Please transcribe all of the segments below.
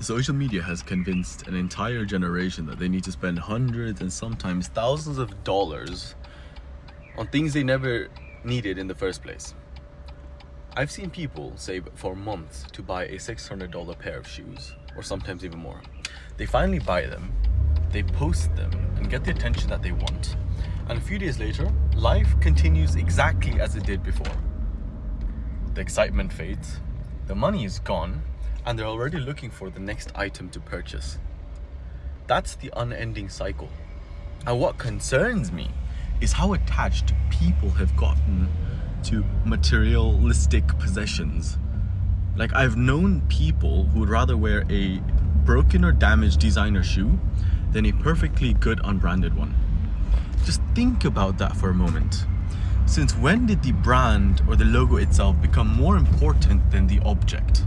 Social media has convinced an entire generation that they need to spend hundreds and sometimes thousands of dollars on things they never needed in the first place. I've seen people save for months to buy a $600 pair of shoes, or sometimes even more. They finally buy them, they post them, and get the attention that they want. And a few days later, life continues exactly as it did before. The excitement fades, the money is gone, and they're already looking for the next item to purchase. That's the unending cycle. And what concerns me is how attached people have gotten to materialistic possessions. Like, I've known people who would rather wear a broken or damaged designer shoe than a perfectly good unbranded one. Just think about that for a moment. Since when did the brand or the logo itself become more important than the object?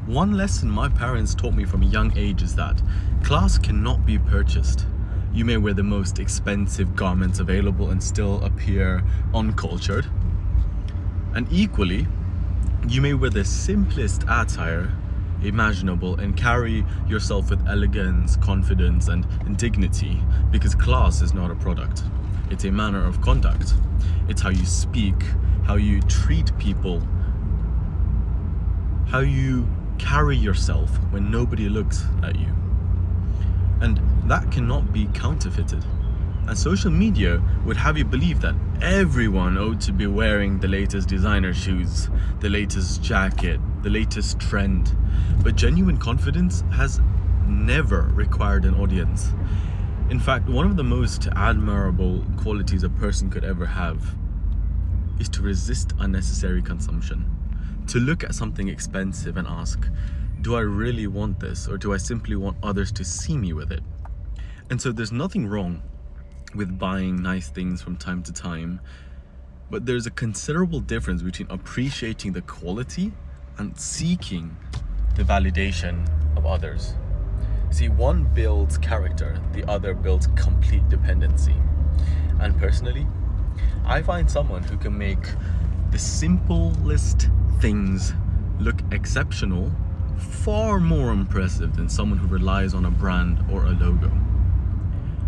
One lesson my parents taught me from a young age is that class cannot be purchased. You may wear the most expensive garments available and still appear uncultured. And equally, you may wear the simplest attire imaginable and carry yourself with elegance, confidence, and dignity, because class is not a product. It's a manner of conduct. It's how you speak, how you treat people, how you carry yourself when nobody looks at you. And that cannot be counterfeited. And social media would have you believe that everyone ought to be wearing the latest designer shoes, the latest jacket, the latest trend. But genuine confidence has never required an audience. In fact, one of the most admirable qualities a person could ever have is to resist unnecessary consumption. To look at something expensive and ask, do I really want this, or do I simply want others to see me with it? And so there's nothing wrong with buying nice things from time to time, but there's a considerable difference between appreciating the quality and seeking the validation of others. See, one builds character, the other builds complete dependency. And personally, I find someone who can make the simplest things look exceptional far more impressive than someone who relies on a brand or a logo.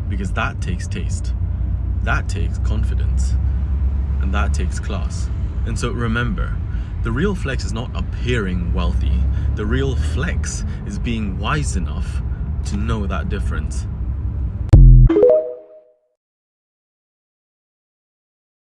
Because that takes taste, that takes confidence, and that takes class. And so remember, the real flex is not appearing wealthy. The real flex is being wise enough to know that difference.